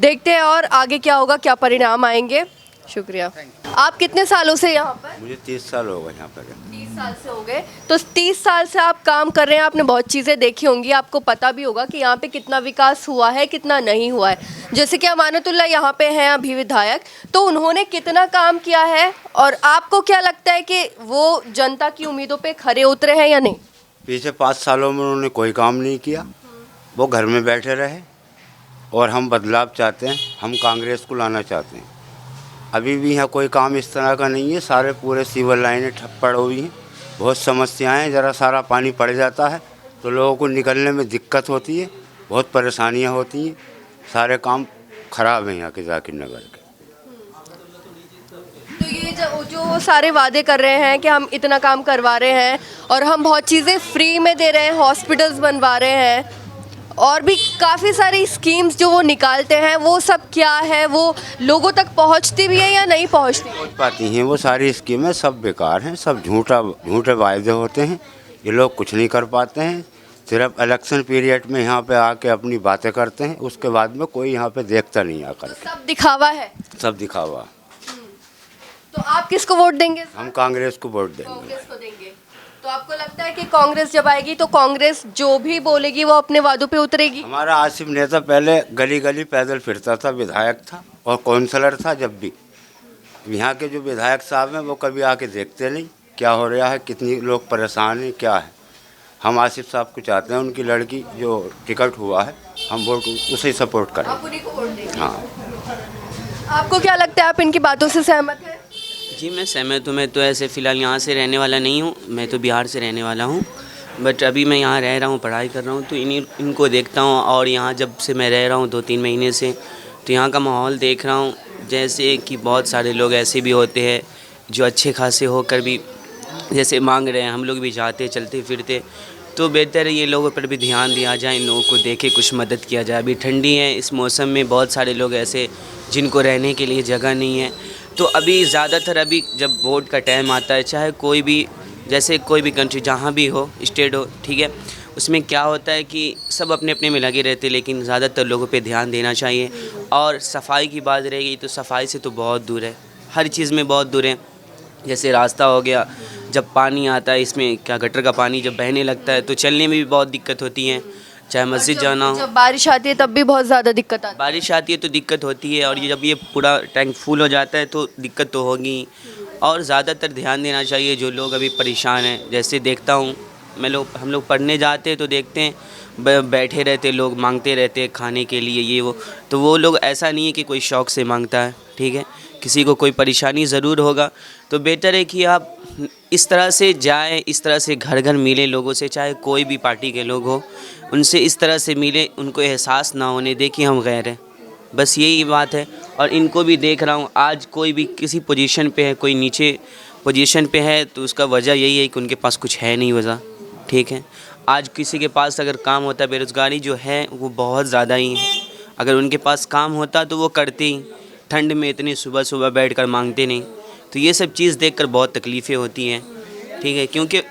देखते हैं और आगे क्या होगा, क्या परिणाम आएंगे। शुक्रिया। आप कितने सालों से यहाँ पर? मुझे 30 साल हो गए यहाँ पर। 30 साल से हो गए। तो 30 साल से आप काम कर रहे हैं, आपने बहुत चीज़ें देखी होंगी, आपको पता भी होगा कि यहाँ पे कितना विकास हुआ है, कितना नहीं हुआ है। जैसे कि अमानतुल्लाह यहाँ पे हैं अभी विधायक, तो उन्होंने कितना काम किया है और आपको क्या लगता है कि वो जनता की उम्मीदों पे खरे उतरे हैं या नहीं? पिछले 5 सालों में उन्होंने कोई काम नहीं किया, वो घर में बैठे रहे। और हम बदलाव चाहते हैं, हम कांग्रेस को लाना चाहते हैं। अभी भी यहाँ कोई काम इस तरह का नहीं है, सारे पूरे सीवर लाइनें ठप पड़ हुई हैं, बहुत समस्याएं हैं। ज़रा सारा पानी पड़ जाता है तो लोगों को निकलने में दिक्कत होती है, बहुत परेशानियां होती हैं, सारे काम खराब हैं यहाँ के जाकिर नगर के। तो ये जो सारे वादे कर रहे हैं कि हम इतना काम करवा रहे हैं और हम बहुत चीज़ें फ्री में दे रहे हैं, हॉस्पिटल्स बनवा रहे हैं और भी काफ़ी सारी स्कीम्स जो वो निकालते हैं, वो सब क्या है? वो लोगों तक पहुंचती भी है या नहीं पहुंचती? पहुँच पाती हैं वो सारी स्कीमें, सब बेकार हैं, सब झूठे वायदे होते हैं। ये लोग कुछ नहीं कर पाते हैं, सिर्फ इलेक्शन पीरियड में यहाँ पे आके अपनी बातें करते हैं, उसके बाद में कोई यहाँ पे देखता नहीं आकर। तो सब दिखावा है? सब दिखावा। तो आप किसको वोट देंगे? हम कांग्रेस को वोट देंगे। कांग्रेस को देंगे। तो आपको लगता है कि कांग्रेस जब आएगी तो कांग्रेस जो भी बोलेगी वो अपने वादों पे उतरेगी? हमारा आसिफ नेता पहले गली गली पैदल फिरता था, विधायक था और काउंसलर था। जब भी यहाँ के जो विधायक साहब हैं वो कभी आके देखते नहीं क्या हो रहा है, कितनी लोग परेशान हैं, क्या है। हम आसिफ साहब को चाहते हैं, उनकी लड़की जो टिकट हुआ है हम वोट उसे सपोर्ट करें। आप उन्हीं को वोट देंगे? हाँ। आपको क्या लगता है, आप इनकी बातों से सहमत हैं? जी मैं सहमत हूँ। मैं तो ऐसे फ़िलहाल यहाँ से रहने वाला नहीं हूँ, मैं तो बिहार से रहने वाला हूँ, बट अभी मैं यहाँ रह रहा हूँ, पढ़ाई कर रहा हूँ। तो इनको देखता हूँ और यहाँ जब से मैं रह रहा हूँ 2-3 महीने से, तो यहाँ का माहौल देख रहा हूँ। जैसे कि बहुत सारे लोग ऐसे भी होते हैं जो अच्छे खासे होकर भी जैसे मांग रहे हैं, हम लोग भी जाते हैं चलते फिरते। तो बेहतर है ये लोगों पर भी ध्यान दिया जाए, इन लोगों को देखे कुछ मदद किया जाए। अभी ठंडी है, इस मौसम में बहुत सारे लोग ऐसे जिनको रहने के लिए जगह नहीं है। तो अभी ज़्यादातर अभी जब वोट का टाइम आता है, चाहे कोई भी जैसे कोई भी कंट्री जहाँ भी हो, स्टेट हो, ठीक है, उसमें क्या होता है कि सब अपने अपने में लगे रहते हैं, लेकिन ज़्यादातर लोगों पे ध्यान देना चाहिए। और सफाई की बात रहेगी तो सफाई से तो बहुत दूर है, हर चीज़ में बहुत दूर है। जैसे रास्ता हो गया, जब पानी आता है इसमें क्या गटर का पानी जब बहने लगता है तो चलने में भी बहुत दिक्कत होती है, चाहे मस्जिद जाना हो। जब बारिश आती है तब भी बहुत ज़्यादा दिक्कत आती है। बारिश आती है तो दिक्कत होती है, और ये जब ये पूरा टैंक फुल हो जाता है तो दिक्कत तो होगी। और ज़्यादातर ध्यान देना चाहिए जो लोग अभी परेशान हैं। जैसे देखता हूँ हम लोग पढ़ने जाते हैं तो देखते हैं बैठे रहते लोग, मांगते रहते हैं खाने के लिए ये वो। तो वो लोग ऐसा नहीं है कि कोई शौक़ से मांगता है, ठीक है, किसी को कोई परेशानी ज़रूर होगा। तो बेहतर है कि आप इस तरह से जाएं, इस तरह से घर घर मिले लोगों से, चाहे कोई भी पार्टी के लोग हो, उनसे इस तरह से मिले, उनको एहसास ना होने दे कि हम गैर हैं। बस यही बात है। और इनको भी देख रहा हूँ, आज कोई भी किसी पोजीशन पे है, कोई नीचे पोजीशन पे है, तो उसका वजह यही है कि उनके पास कुछ है नहीं वजह, ठीक है। आज किसी के पास अगर काम होता है, बेरोज़गारी जो है वो बहुत ज़्यादा ही है। अगर उनके पास काम होता तो वो करते ही, ठंड में इतनी सुबह सुबह बैठकर मांगते नहीं। तो ये सब चीज़ देखकर बहुत तकलीफ़ें होती हैं, ठीक है, क्योंकि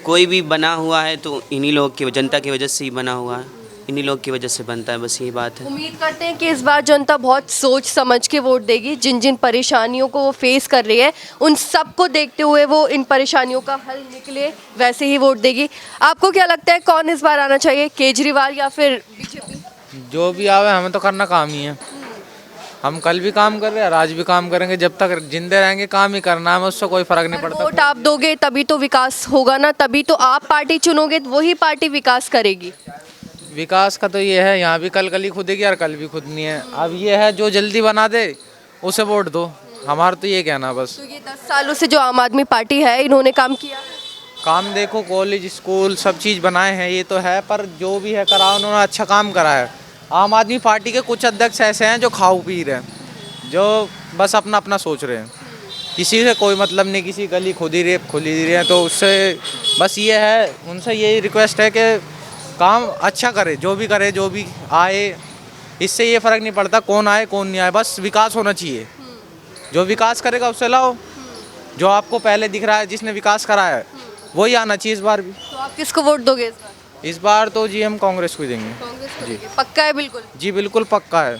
कोई भी बना हुआ है तो इन्हीं लोग की, जनता की वजह से ही बना हुआ है। इन्हीं लोग की वजह से बनता है, बस यही बात है। उम्मीद करते हैं कि इस बार जनता बहुत सोच समझ के वोट देगी। जिन जिन परेशानियों को वो फेस कर रही है उन सबको देखते हुए वो इन परेशानियों का हल निकले, वैसे ही वोट देगी। आपको क्या लगता है कौन इस बार आना चाहिए, केजरीवाल या फिर बीजेपी? जो भी आवे हमें तो करना काम ही है। हम कल भी काम कर रहे हैं, आज भी काम करेंगे, जब तक जिंदे रहेंगे काम ही करना है, उससे कोई फर्क नहीं पड़ता। वोट आप दोगे तभी तो विकास होगा ना, तभी तो आप पार्टी चुनोगे तो वही पार्टी विकास करेगी। विकास का तो ये है, यहाँ भी कल गली खुदेगी और कल भी खुदनी है। अब ये है जो जल्दी बना दे उसे वोट दो, हमारा तो ये कहना बस। तो ये 10 सालों से जो आम आदमी पार्टी है इन्होंने काम किया? काम देखो, कॉलेज स्कूल सब चीज़ बनाए हैं, ये तो है, पर जो भी है करा उन्होंने अच्छा काम करा है। आम आदमी पार्टी के कुछ अध्यक्ष ऐसे हैं जो खाऊ पी रहे हैं, जो बस अपना अपना सोच रहे हैं, किसी से कोई मतलब नहीं, किसी गली खुद ही रहे हैं। तो उससे बस ये है, उनसे यही रिक्वेस्ट है कि काम अच्छा करे, जो भी आए, इससे ये फ़र्क नहीं पड़ता कौन आए कौन नहीं आए, बस विकास होना चाहिए। जो विकास करेगा उससे लाओ, जो आपको पहले दिख रहा है जिसने विकास कराया है वही आना चाहिए इस बार भी। तो आप किसको वोट दोगे इस बार? इस बार तो जी हम कांग्रेस को ही देंगे। कांग्रेस को जी। देंगे? पक्का है? बिल्कुल जी बिल्कुल पक्का है।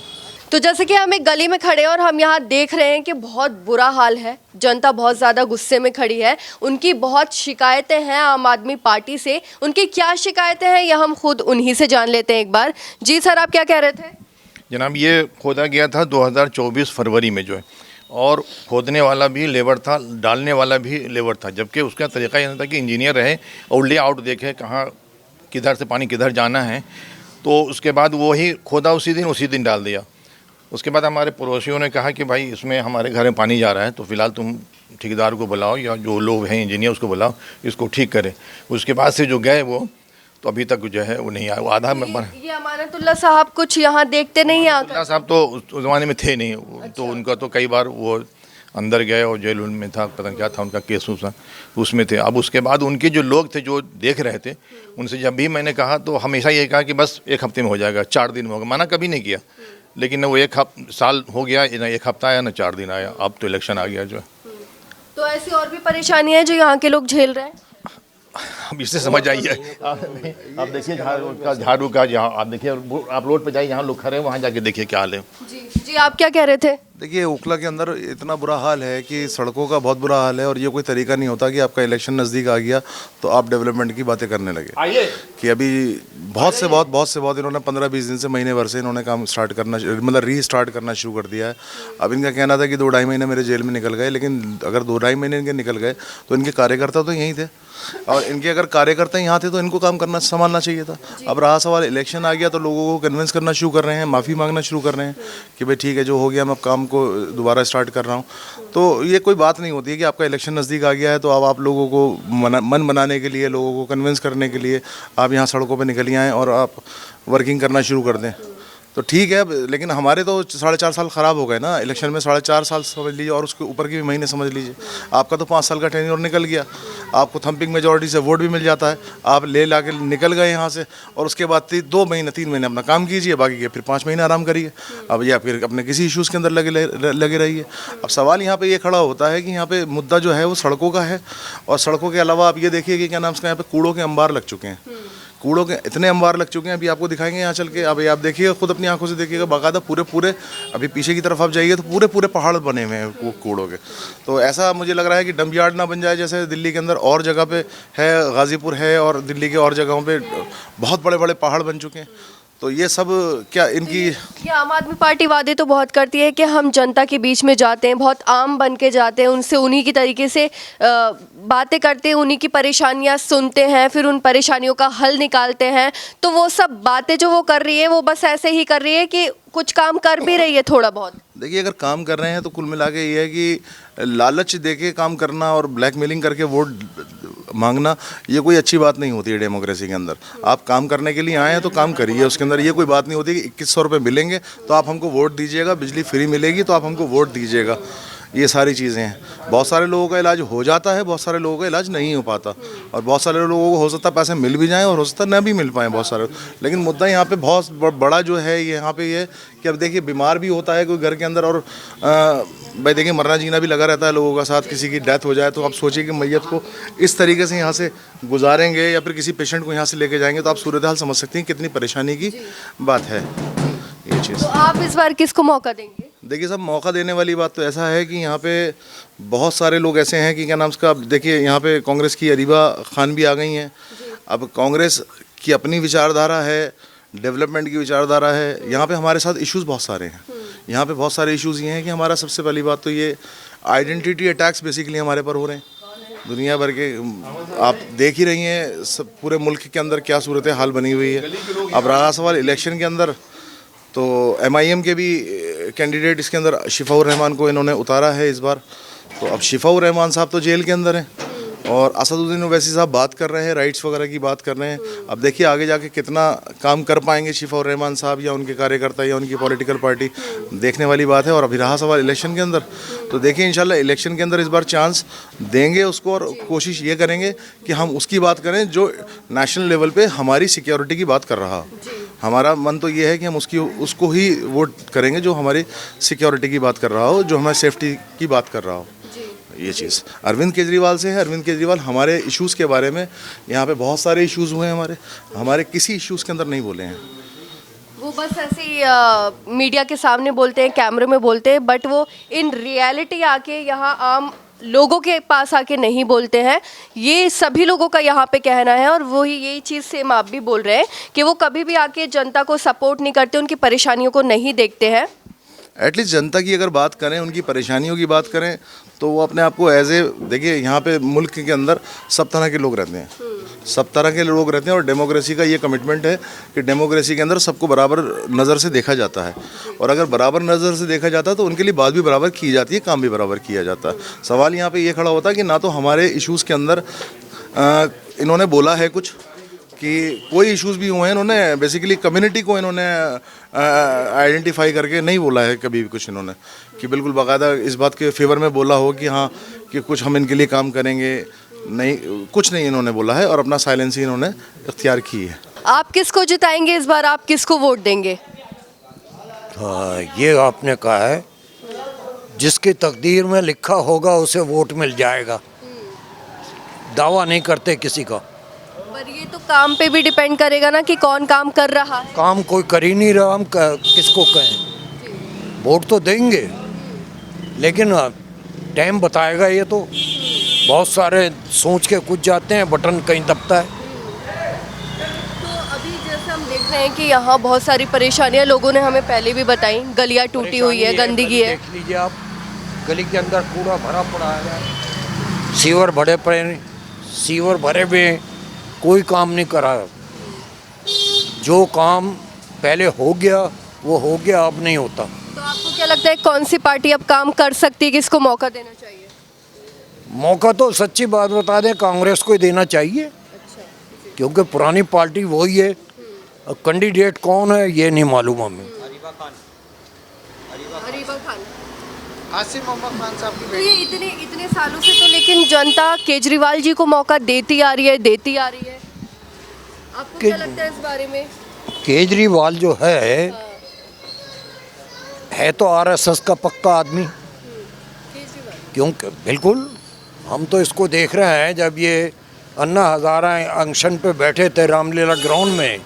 तो जैसे कि हम एक गली में खड़े हैं और हम यहाँ देख रहे हैं कि बहुत बुरा हाल है, जनता बहुत ज़्यादा गुस्से में खड़ी है, उनकी बहुत शिकायतें हैं आम आदमी पार्टी से। उनकी क्या शिकायतें हैं यह हम खुद उन्हीं से जान लेते हैं एक बार। जी सर, आप क्या कह रहे थे? जनाब, ये खोदा गया था 2024 फरवरी में जो है, और खोदने वाला भी लेबर था, डालने वाला भी लेबर था, जबकि उसका तरीका यह था कि इंजीनियर रहे और लेआउट देखे कहाँ किधर से पानी किधर जाना है। तो उसके बाद वही खोदा उसी दिन डाल दिया। उसके बाद हमारे पड़ोसियों ने कहा कि भाई इसमें हमारे घर में पानी जा रहा है, तो फिलहाल तुम ठेकेदार को बुलाओ या जो लोग हैं इंजीनियर उसको बुलाओ, इसको ठीक करे। उसके बाद से जो गए वो तो अभी तक जो है वो नहीं आया, वो आधा में ये अमानतुल्लाह साहब कुछ यहाँ देखते नहीं आकर? अमानतुल्लाह साहब तो उस ज़माने में थे नहीं। तो उनका तो कई बार वो अंदर गए और जेल में था, पता नहीं क्या था उनका केस उसमें थे। अब उसके बाद उनके जो लोग थे जो देख रहे थे, उनसे जब भी मैंने कहा तो हमेशा ये कहा कि बस 1 हफ्ते में हो जाएगा, 4 दिन में होगा, माना कभी नहीं किया। लेकिन वो 1 साल हो गया, ना 1 हफ्ता आया ना 4 दिन आया, अब तो इलेक्शन आ गया जो है। तो ऐसी और भी परेशानियां हैं जो यहाँ के लोग झेल रहे हैं? अब इससे समझ आइए, आप देखिए झाड़ू का यहाँ आप देखिए, आप रोड पे जाइए, यहाँ लोग खड़े हैं, वहाँ जाके देखिए क्या हाल है। जी आप क्या कह रहे थे? देखिए, ओखला के अंदर इतना बुरा हाल है कि सड़कों का बहुत बुरा हाल है, और ये कोई तरीका नहीं होता कि आपका इलेक्शन नज़दीक आ गया तो आप डेवलपमेंट की बातें करने लगे। कि अभी बहुत से बहुत इन्होंने 15-20 दिन से, महीने भर से इन्होंने काम स्टार्ट करना, मतलब रीस्टार्ट करना शुरू कर दिया है। अब इनका कहना था कि 2-2.5 महीने मेरे जेल में निकल गए, लेकिन अगर 2-2.5 महीने इनके निकल गए तो इनके कार्यकर्ता तो यहीं थे, और इनके अगर कार्यकर्ता यहाँ थे तो इनको काम करना संभालना चाहिए था। अब रहा सवाल, इलेक्शन आ गया तो लोगों को कन्विंस करना शुरू कर रहे हैं, माफ़ी मांगना शुरू कर रहे हैं कि भाई ठीक है जो हो गया, मैं अब काम को दोबारा स्टार्ट कर रहा हूँ। तो ये कोई बात नहीं होती है कि आपका इलेक्शन नज़दीक आ गया है तो अब आप लोगों को मन बनाने के लिए, लोगों को कन्विंस करने के लिए आप यहाँ सड़कों पर निकल आएँ और आप वर्किंग करना शुरू कर दें तो ठीक है। लेकिन हमारे तो 4.5 साल ख़राब हो गए ना इलेक्शन में, 4.5 साल समझ लीजिए, और उसके ऊपर के भी महीने समझ लीजिए। आपका तो 5 साल का टेन्योर निकल गया, आपको थम्पिंग मेजॉरिटी से वोट भी मिल जाता है, आप ले ला के निकल गए यहाँ से, और उसके बाद 2 महीने 3 महीने अपना काम कीजिए, बाकी के फिर 5 महीने आराम करिए अब, या फिर अपने किसी इशूज़ के अंदर लगे रहिए। अब सवाल यहाँ पर ये खड़ा होता है कि यहाँ पर मुद्दा जो है वो सड़कों का है, और सड़कों के अलावा आप ये देखिए कि क्या नाम उसका, यहाँ पर कूड़ों के अंबार लग चुके हैं, कूड़ों के इतने अंबार लग चुके हैं। अभी आपको दिखाएंगे यहाँ चल के, अभी आप देखिएगा खुद अपनी आंखों से देखिएगा, बाकायदा पूरे अभी पीछे की तरफ आप जाइए तो पूरे पहाड़ बने हुए हैं कूड़ों के। तो ऐसा मुझे लग रहा है कि डंप यार्ड ना बन जाए, जैसे दिल्ली के अंदर और जगह पे है, गाज़ीपुर है, और दिल्ली के और जगहों पे बहुत बड़े पहाड़ बन चुके हैं। तो ये सब क्या इनकी, ये आम आदमी पार्टी वादे तो बहुत करती है कि हम जनता के बीच में जाते हैं, बहुत आम बन के जाते हैं, उनसे उन्हीं की तरीके से बातें करते हैं, उन्हीं की परेशानियां सुनते हैं, फिर उन परेशानियों का हल निकालते हैं। तो वो सब बातें जो वो कर रही है वो बस ऐसे ही कर रही है कि कुछ काम कर भी रही है थोड़ा बहुत। देखिए, अगर काम कर रहे हैं तो कुल मिला के ये है कि लालच देके काम करना और ब्लैकमेलिंग करके वोट मांगना, ये कोई अच्छी बात नहीं होती है डेमोक्रेसी के अंदर। आप काम करने के लिए आए हैं तो काम करिए, उसके अंदर ये कोई बात नहीं होती कि 2100 रुपये मिलेंगे तो आप हमको वोट दीजिएगा, बिजली फ्री मिलेगी तो आप हमको वोट दीजिएगा। ये सारी चीज़ें हैं। बहुत सारे लोगों का इलाज हो जाता है, बहुत सारे लोगों का इलाज नहीं हो पाता, और बहुत सारे लोगों को हो सकता है पैसे मिल भी जाएं और हो सकता है न भी मिल पाएँ बहुत सारे। लेकिन मुद्दा यहाँ पे बहुत बड़ा जो है ये यहाँ पे ये कि अब देखिए बीमार भी होता है कोई घर के अंदर, और भाई देखिए मरना जीना भी लगा रहता है लोगों का साथ। किसी की डेथ हो जाए तो आप सोचिए कि मैयत को इस तरीके से यहाँ से गुजारेंगे या फिर किसी पेशेंट को यहाँ से लेके जाएंगे, तो आप सूरत हाल समझ सकते हैं कितनी परेशानी की बात है ये चीज़। तो आप इस बार किसको मौका देंगे? देखिए सब मौका देने वाली बात तो ऐसा है कि यहाँ पे बहुत सारे लोग ऐसे हैं कि क्या नाम उसका, देखिए यहाँ पे कांग्रेस की अरीबा खान भी आ गई हैं। अब कांग्रेस की अपनी विचारधारा है, डेवलपमेंट की विचारधारा है। यहाँ पे हमारे साथ इश्यूज़ बहुत सारे हैं। यहाँ पे बहुत सारे इश्यूज़ ये हैं कि हमारा सबसे पहली बात तो ये आइडेंटिटी अटैक्स बेसिकली हमारे पर हो रहे हैं। दुनिया भर के आप देख ही रही हैं सब पूरे मुल्क के अंदर क्या सूरत हाल बनी हुई है। अब रहा सवाल इलेक्शन के अंदर, तो MIM के भी कैंडिडेट इसके अंदर शिफाउर रहमान को इन्होंने उतारा है इस बार। तो अब शिफाउर रहमान साहब तो जेल के अंदर हैं और असदुद्दीन ओवैसी साहब बात कर रहे हैं, राइट्स वगैरह की बात कर रहे हैं। अब देखिए आगे जाके कितना काम कर पाएंगे शिफाउर रहमान साहब या उनके कार्यकर्ता या उनकी पॉलिटिकल पार्टी, देखने वाली बात है। और अभी रहा सवाल इलेक्शन के अंदर, तो देखिए इंशाल्लाह इलेक्शन के अंदर इस बार चांस देंगे उसको, और कोशिश ये करेंगे कि हम उसकी बात करें जो नेशनल लेवल पे हमारी सिक्योरिटी की बात कर रहा हो। हमारा मन तो ये है कि हम उसको ही वोट करेंगे जो हमारी सिक्योरिटी की बात कर रहा हो, जो हमारी सेफ्टी की बात कर रहा हो। ये चीज़ अरविंद केजरीवाल से है। अरविंद केजरीवाल हमारे इश्यूज़ के बारे में, यहाँ पे बहुत सारे इश्यूज़ हुए हैं हमारे किसी इश्यूज़ के अंदर नहीं बोले हैं। वो बस ऐसे ही मीडिया के सामने बोलते हैं, कैमरे में बोलते हैं, बट वो इन रियलिटी आके यहाँ आम लोगों के पास आके नहीं बोलते हैं। ये सभी लोगों का यहाँ पे कहना है, और वही यही चीज़ सेम आप भी बोल रहे हैं कि वो कभी भी आके जनता को सपोर्ट नहीं करते, उनकी परेशानियों को नहीं देखते हैं। एटलीस्ट जनता की अगर बात करें, उनकी परेशानियों की बात करें, तो वो अपने आप को एज ए, देखिए यहाँ पे मुल्क के अंदर सब तरह के लोग रहते हैं, सब तरह के लोग रहते हैं, और डेमोक्रेसी का ये कमिटमेंट है कि डेमोक्रेसी के अंदर सबको बराबर नज़र से देखा जाता है। और अगर बराबर नज़र से देखा जाता है तो उनके लिए बात भी बराबर की जाती है, काम भी बराबर किया जाता है। सवाल यहाँ पे ये खड़ा होता है कि ना तो हमारे इश्यूज़ के अंदर इन्होंने बोला है कुछ कि कोई इश्यूज़ भी हुए हैं, इन्होंने बेसिकली कम्युनिटी को इन्होंने आइडेंटिफाई करके नहीं बोला है कभी भी कुछ इन्होंने, कि बिल्कुल बाकायदा इस बात के फेवर में बोला हो कि हाँ कि कुछ हम इनके लिए काम करेंगे। नहीं, कुछ नहीं इन्होंने बोला है, और अपना साइलेंस ही इन्होंने इख्तियार की है। आप किसको जिताएंगे इस बार? आप किसको वोट देंगे? ये आपने कहा है, जिसकी तकदीर में लिखा होगा उसे वोट मिल जाएगा। दावा नहीं करते किसी का। पर ये तो काम पे भी डिपेंड करेगा ना कि कौन काम कर रहा है। काम कोई कर ही नहीं रहा, हम किसको कहें? वोट तो देंगे, लेकिन टाइम बताएगा। ये तो बहुत सारे सोच के कुछ जाते हैं, बटन कहीं दबता है। तो अभी जैसे हम देख रहे हैं कि यहाँ बहुत सारी परेशानियाँ लोगों ने हमें पहले भी बताई, गलियाँ टूटी हुई है, गंदगी है। देख लीजिए आप, गली के अंदर कूड़ा भरा पड़ा है, सीवर भरे पड़े, सीवर भरे हुए, कोई काम नहीं करा। जो काम पहले हो गया वो हो गया, अब नहीं होता। तो आपको क्या लगता है कौन सी पार्टी अब काम कर सकती है, किसको मौका देना चाहिए? मौका तो सच्ची बात बता दें कांग्रेस को ही देना चाहिए। अच्छा, क्योंकि पुरानी पार्टी वही है। कैंडिडेट कौन है ये नहीं मालूम हमें। अरीबा खान, आसिफ मोहम्मद खान साहब की तो ये इतने सालों से तो लेकिन जनता केजरीवाल जी को मौका देती आ रही है। आपको क्या लगता है इस बारे में? केजरीवाल जो है तो RSS का पक्का आदमी। क्योंकि बिल्कुल हम तो इसको देख रहे हैं, जब ये अन्ना हज़ारा अनशन पे बैठे थे रामलीला ग्राउंड में,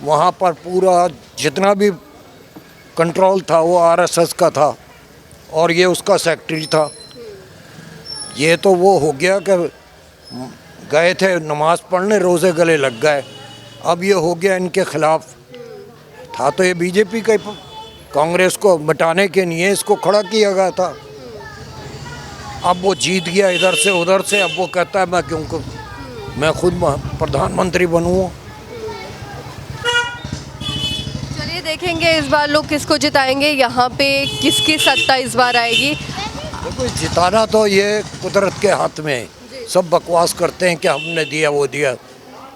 वहाँ पर पूरा जितना भी कंट्रोल था वो RSS का था, और ये उसका सेक्रेटरी था। ये तो वो हो गया कि गए थे नमाज़ पढ़ने, रोज़े गले लग गए। अब ये हो गया इनके ख़िलाफ़। था तो ये बीजेपी का, कांग्रेस को मिटाने के लिए इसको खड़ा किया गया था। अब वो जीत गया इधर से उधर से, अब वो कहता है मैं खुद प्रधानमंत्री बनूँ। चलिए देखेंगे इस बार लोग किसको जिताएंगे, यहाँ पे किसकी सत्ता इस बार आएगी। देखो जिताना तो ये कुदरत के हाथ में है। सब बकवास करते हैं कि हमने दिया वो दिया,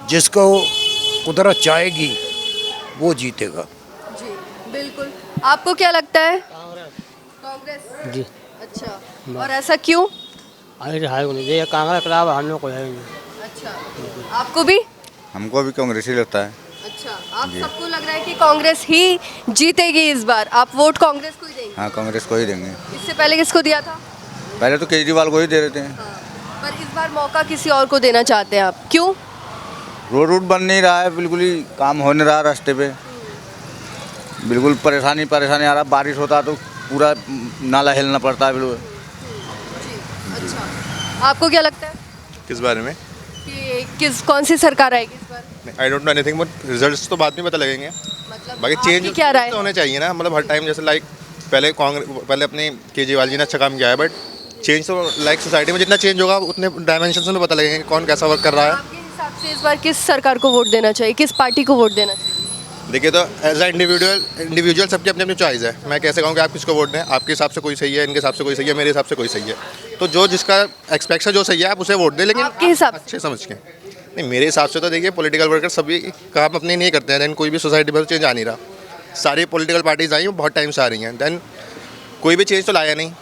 जिसको कुदरत चाहेगी वो जीतेगा। जी बिल्कुल। आपको क्या लगता है? कांग्रेस। जी। अच्छा, और ऐसा क्यों? अरे है नहीं, ये कांग्रेस खराब हम लोग को है नहीं। अच्छा, आपको भी? हमको भी कांग्रेस ही लगता है। अच्छा, आप सबको लग रहा है कि कांग्रेस ही जीतेगी इस बार, आप वोट कांग्रेस को ही देंगे? हाँ, कांग्रेस को ही देंगे। इससे पहले किसको दिया था? पहले तो केजरीवाल को ही दे देते हैं। पर इस बार मौका किसी और को देना चाहते हैं आप, क्यों? रोड बन नहीं रहा है, बिल्कुल ही काम हो नहीं रहा रास्ते पे, बिल्कुल परेशानी आ रहा। बारिश होता तो पूरा नाला हिलना पड़ता है बिल्कुल। अच्छा, आपको क्या लगता है किस बारे में कि कौन सी सरकार आएगी इस बार? I don't know anything, but results तो बाद में पता लगेंगे। बाकी चेंज क्या राय तो होने चाहिए ना, मतलब हर टाइम जैसे लाइक पहले अपने केजरीवाल जी ने अच्छा काम किया है, बट चेंज तो लाइक सोसाइटी में जितना चेंज होगा उतने डायमेंशन में पता लगेंगे कौन कैसा वर्क कर रहा है। आपके हिसाब से इस बार किस सरकार को वोट देना चाहिए, किस पार्टी को वोट देना चाहिए? देखिए, तो एज अ इंडिविजुअल सबकी अपनी अपनी चॉइस है। मैं कैसे कहूँ कि आप किसको वोट दें, आपके हिसाब से कोई सही है, इनके हिसाब से कोई सही है, मेरे हिसाब से कोई सही है। तो जो जिसका एक्सपेक्ट जो सही है आप उसे वोट दें, लेकिन आपके हिसाब अच्छे समझ के। नहीं, मेरे हिसाब से तो देखिए, पॉलिटिकल वर्कर सभी काम अपने नहीं करते हैं, देन कोई भी सोसाइटी में चेंज आ नहीं रहा। सारी पॉलिटिकल पार्टीज आई हैं, बहुत टाइम से आ रही हैं, देन कोई भी चेंज तो लाया नहीं।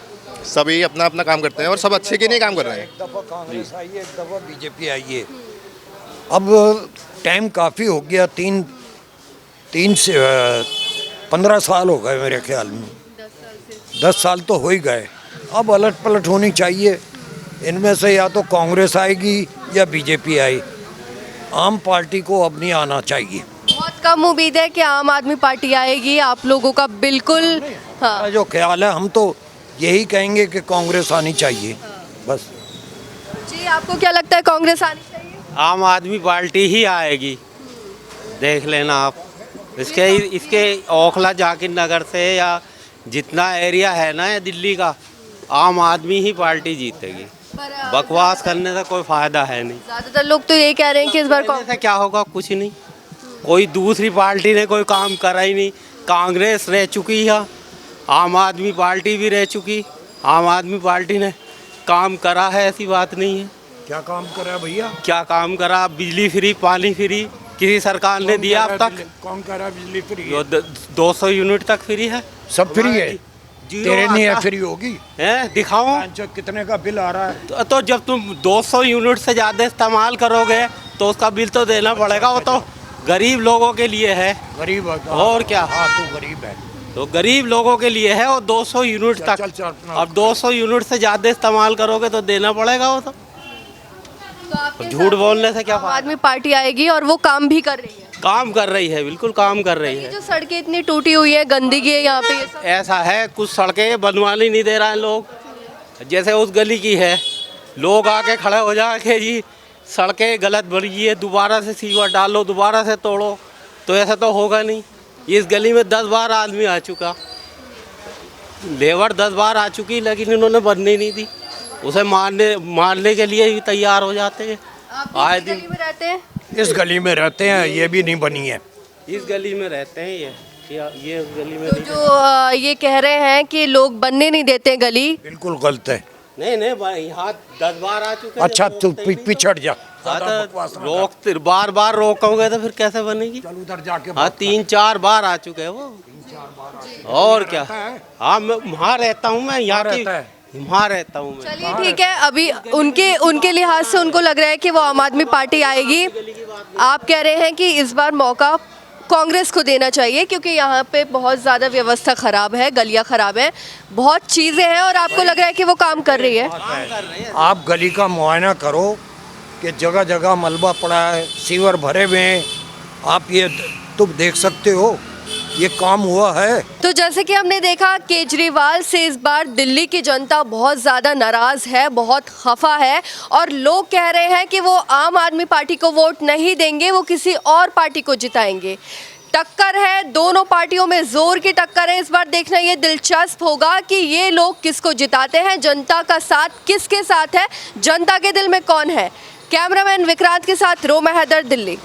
सभी अपना अपना काम करते हैं और सब अच्छे के नहीं काम कर रहे हैं। एक दफ़ा कांग्रेस आई है, एक दफ़ा बीजेपी आई है। अब टाइम काफ़ी हो गया, तीन से 15 साल हो गए मेरे ख्याल में, 10 साल तो हो ही गए। अब अलट पलट होनी चाहिए, इनमें से या तो कांग्रेस आएगी या बीजेपी आई। आम पार्टी को अब नहीं आना चाहिए। बहुत कम उम्मीद है कि आम आदमी पार्टी आएगी, आप लोगों का बिल्कुल? हाँ, जो ख्याल है, हम तो यही कहेंगे कि कांग्रेस आनी चाहिए बस। जी, आपको क्या लगता है, कांग्रेस आनी चाहिए? आम आदमी पार्टी ही आएगी, देख लेना आप। इसके ओखला जाकिर नगर से या जितना एरिया है ना दिल्ली का, आम आदमी ही पार्टी जीतेगी। बकवास करने से कोई फायदा है नहीं। ज्यादातर लोग तो यही कह रहे हैं कि इस बार से क्या होगा, कुछ नहीं। कोई दूसरी पार्टी ने कोई काम करा ही नहीं। कांग्रेस रह चुकी है, आम आदमी पार्टी भी रह चुकी। आम आदमी पार्टी ने काम करा है, ऐसी बात नहीं है। क्या काम करा भैया? क्या काम करा? बिजली फ्री, पानी फ्री किसी सरकार ने दिया अब तक? कौन करा बिजली फ्री? 200 यूनिट तक फ्री है। सब फ्री है, तेरे नहीं है फ्री होगी? है, दिखाओ कितने का बिल आ रहा है। तो जब तुम 200 यूनिट से ज़्यादा इस्तेमाल करोगे तो उसका बिल तो देना पड़ेगा। वो तो गरीब लोगों के लिए है। गरीब और क्या? हाँ, तो गरीब है, तो गरीब लोगों के लिए है। और 200 यूनिट तक, अब 200 यूनिट से ज़्यादा इस्तेमाल करोगे तो देना पड़ेगा वो तो। झूठ बोलने से क्या आम आदमी पार्टी आएगी और वो काम भी कर रही है? काम कर रही है, बिल्कुल काम कर रही है। जो सड़कें इतनी टूटी हुई है, गंदगी है यहाँ पे, ये सब ऐसा है, कुछ सड़कें बनवाने नहीं दे रहे हैं लोग। जैसे उस गली की है, लोग आके खड़े हो जाके जी सड़कें गलत बनी है, दोबारा से सीवर डालो, दोबारा से तोड़ो, तो ऐसा तो होगा नहीं। इस गली में 10 बार आदमी आ चुका, लेबर 10 बार आ चुकी, लेकिन इन्होंने बनने नहीं दी। उसे मारने के लिए भी तैयार हो जाते हैं। आए दिन में रहते हैं, इस गली में रहते हैं, ये भी नहीं बनी है। इस गली में रहते हैं ये उस गली में तो जो ये कह रहे हैं कि लोग बनने नहीं देते गली, बिल्कुल गलत है। नहीं, यहाँ 10 बार आ चुके। अच्छा, तू पिछड़ जा। रोक बार रोकोगे तो फिर कैसे बनेगी? चल उधर जाके। हाँ, 3-4 बार आ चुके हैं वो। और क्या? हाँ, मैं वहाँ रहता हूँ, मैं यहाँ रहता हूँ मैं। चलिए ठीक है, अभी उनके लिहाज से उनको लग रहा है कि वो आम आदमी पार्टी आएगी। आप कह रहे हैं कि इस बार मौका कांग्रेस को देना चाहिए क्योंकि यहाँ पे बहुत ज़्यादा व्यवस्था ख़राब है, गलियाँ ख़राब हैं, बहुत चीज़ें हैं, और आपको लग रहा है कि वो काम कर रही है। आप गली का मुआयना करो कि जगह जगह मलबा पड़ा है, सीवर भरे हुए हैं, आप ये तुम देख सकते हो, ये काम हुआ है। तो जैसे कि हमने देखा, केजरीवाल से इस बार दिल्ली की जनता बहुत ज़्यादा नाराज़ है, बहुत खफा है, और लोग कह रहे हैं कि वो आम आदमी पार्टी को वोट नहीं देंगे, वो किसी और पार्टी को जिताएंगे। टक्कर है, दोनों पार्टियों में जोर की टक्कर है। इस बार देखना ये दिलचस्प होगा कि ये लोग किसको जिताते हैं, जनता का साथ किसके साथ है, जनता के दिल में कौन है। कैमरामैन विक्रांत के साथ रोमा हैदर, दिल्ली।